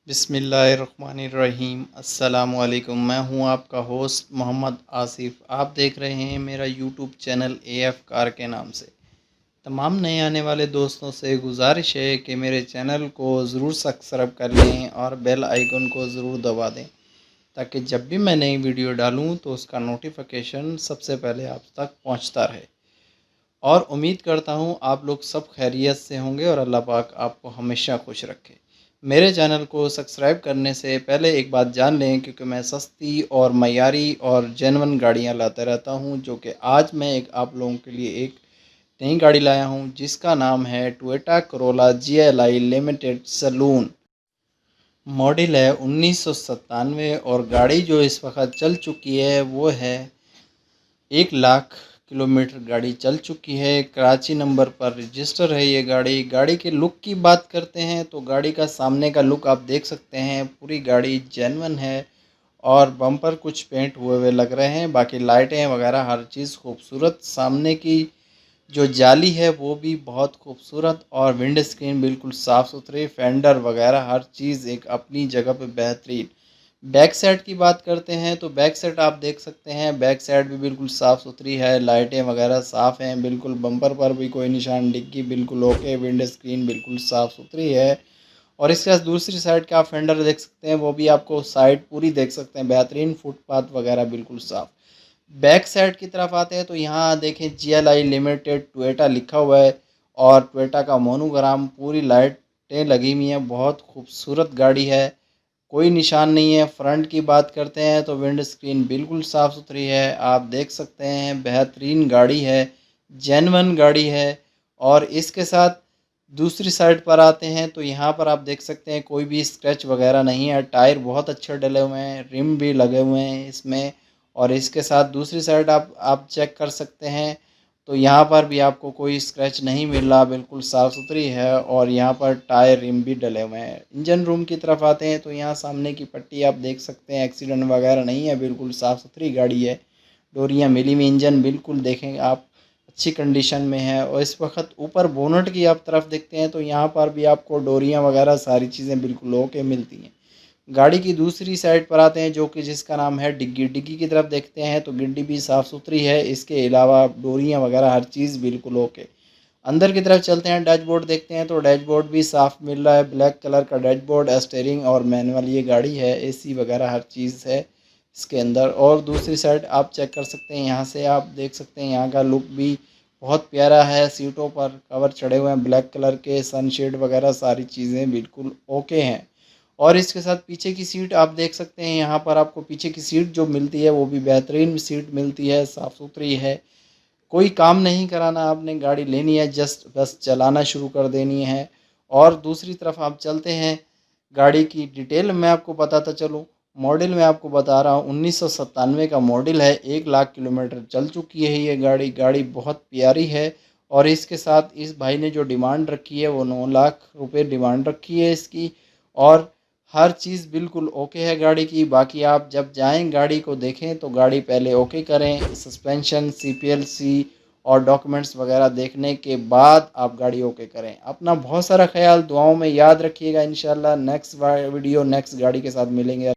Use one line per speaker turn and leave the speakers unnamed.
बिस्मिल्लाहिर्रहमानिर्रहीम। अस्सलामुअलैकुम। मैं हूं आपका होस्ट मोहम्मद आसिफ़। आप देख रहे हैं मेरा यूट्यूब चैनल एएफ कार के नाम से। तमाम नए आने वाले दोस्तों से गुजारिश है कि मेरे चैनल को ज़रूर सब्सक्राइब कर लें और बेल आइकन को ज़रूर दबा दें, ताकि जब भी मैं नई वीडियो डालूं तो उसका नोटिफिकेशन सबसे पहले आप तक पहुंचता रहे। और उम्मीद करता हूँ आप लोग सब खैरियत से होंगे और अल्लाह पाक आपको हमेशा खुश रखे। मेरे चैनल को सब्सक्राइब करने से पहले एक बात जान लें, क्योंकि मैं सस्ती और मयारी और जेन्युइन गाड़ियाँ लाता रहता हूँ, जो कि आज मैं आप लोगों के लिए एक नई गाड़ी लाया हूँ जिसका नाम है Toyota Corolla GLI limited saloon. Model है 1997 और गाड़ी जो इस वक्त चल चुकी है वो है 1 लाख किलोमीटर गाड़ी चल चुकी है। कराची नंबर पर रजिस्टर है ये गाड़ी। गाड़ी के लुक की बात करते हैं तो गाड़ी का सामने का लुक आप देख सकते हैं, पूरी गाड़ी जेन्युइन है और बम्पर कुछ पेंट हुए हुए लग रहे हैं, बाकी लाइटें वगैरह हर चीज़ खूबसूरत। सामने की जो जाली है वो भी बहुत खूबसूरत और विंड स्क्रीन बिल्कुल साफ़ सुथरी, फेंडर वगैरह हर चीज़ एक अपनी जगह पे बेहतरीन। बैक साइड की बात करते हैं तो बैक साइड आप देख सकते हैं, बैक साइड भी बिल्कुल साफ़ सुथरी है, लाइटें वगैरह साफ़ हैं बिल्कुल, बम्पर पर भी कोई निशान, डिग्गी बिल्कुल ओके, विंड स्क्रीन बिल्कुल साफ़ सुथरी है। और इसके साथ दूसरी साइड का आप फेंडर देख सकते हैं, वो भी आपको साइड पूरी देख सकते हैं बेहतरीन, फुटपाथ वगैरह बिल्कुल साफ़। बैक साइड की तरफ आते हैं तो यहाँ देखें GLI लिमिटेड टोयोटा लिखा हुआ है और टोयोटा का मोनोग्राम, पूरी लाइटें लगी हुई हैं, बहुत खूबसूरत गाड़ी है, कोई निशान नहीं है। फ्रंट की बात करते हैं तो विंड स्क्रीन बिल्कुल साफ़ सुथरी है, आप देख सकते हैं बेहतरीन गाड़ी है, जेन्युइन गाड़ी है। और इसके साथ दूसरी साइड पर आते हैं तो यहाँ पर आप देख सकते हैं कोई भी स्क्रैच वगैरह नहीं है, टायर बहुत अच्छे डले हुए हैं, रिम भी लगे हुए हैं इसमें। और इसके साथ दूसरी साइड आप चेक कर सकते हैं तो यहाँ पर भी आपको कोई स्क्रैच नहीं मिल रहा, बिल्कुल साफ़ सुथरी है और यहाँ पर टायर रिम भी डले हुए हैं। इंजन रूम की तरफ आते हैं तो यहाँ सामने की पट्टी आप देख सकते हैं, एक्सीडेंट वगैरह नहीं है, बिल्कुल साफ़ सुथरी गाड़ी है। डोरियाँ मिली हुई, इंजन बिल्कुल देखें आप अच्छी कंडीशन में है। और इस वक्त ऊपर बोनट की आप तरफ देखते हैं तो यहाँ पर भी आपको डोरियाँ वगैरह सारी चीज़ें बिल्कुल ओके मिलती हैं। गाड़ी की दूसरी साइड पर आते हैं जो कि जिसका नाम है डिग्गी। डिग्गी की तरफ देखते हैं तो डिग्गी भी साफ़ सुथरी है, इसके अलावा डोरियाँ वगैरह हर चीज़ बिल्कुल ओके। अंदर की तरफ चलते हैं, डैशबोर्ड देखते हैं तो डैशबोर्ड भी साफ़ मिल रहा है, ब्लैक कलर का डैशबोर्ड, स्टीयरिंग और मैनुअल ये गाड़ी है, AC वगैरह हर चीज़ है इसके अंदर। और दूसरी साइड आप चेक कर सकते हैं, यहाँ से आप देख सकते हैं यहाँ का लुक भी बहुत प्यारा है। सीटों पर कवर चढ़े हुए हैं ब्लैक कलर के, सनशेड वगैरह सारी चीज़ें बिल्कुल ओके हैं। और इसके साथ पीछे की सीट आप देख सकते हैं, यहाँ पर आपको पीछे की सीट जो मिलती है वो भी बेहतरीन सीट मिलती है, साफ़ सुथरी है, कोई काम नहीं कराना, आपने गाड़ी लेनी है जस्ट बस चलाना शुरू कर देनी है। और दूसरी तरफ आप चलते हैं, गाड़ी की डिटेल मैं आपको बताता चलूँ। मॉडल मैं आपको बता रहा हूँ 1997 का मॉडल है, 1 लाख किलोमीटर चल चुकी है ये गाड़ी। गाड़ी बहुत प्यारी है और इसके साथ इस भाई ने जो डिमांड रखी है वो 9 लाख रुपए डिमांड रखी है इसकी। और हर चीज़ बिल्कुल ओके है गाड़ी की। बाकी आप जब जाएं गाड़ी को देखें तो गाड़ी पहले ओके करें, सस्पेंशन, CPLC और डॉक्यूमेंट्स वगैरह देखने के बाद आप गाड़ी ओके करें। अपना बहुत सारा ख्याल दुआओं में याद रखिएगा। इंशाल्लाह नेक्स्ट वीडियो नेक्स्ट गाड़ी के साथ मिलेंगे।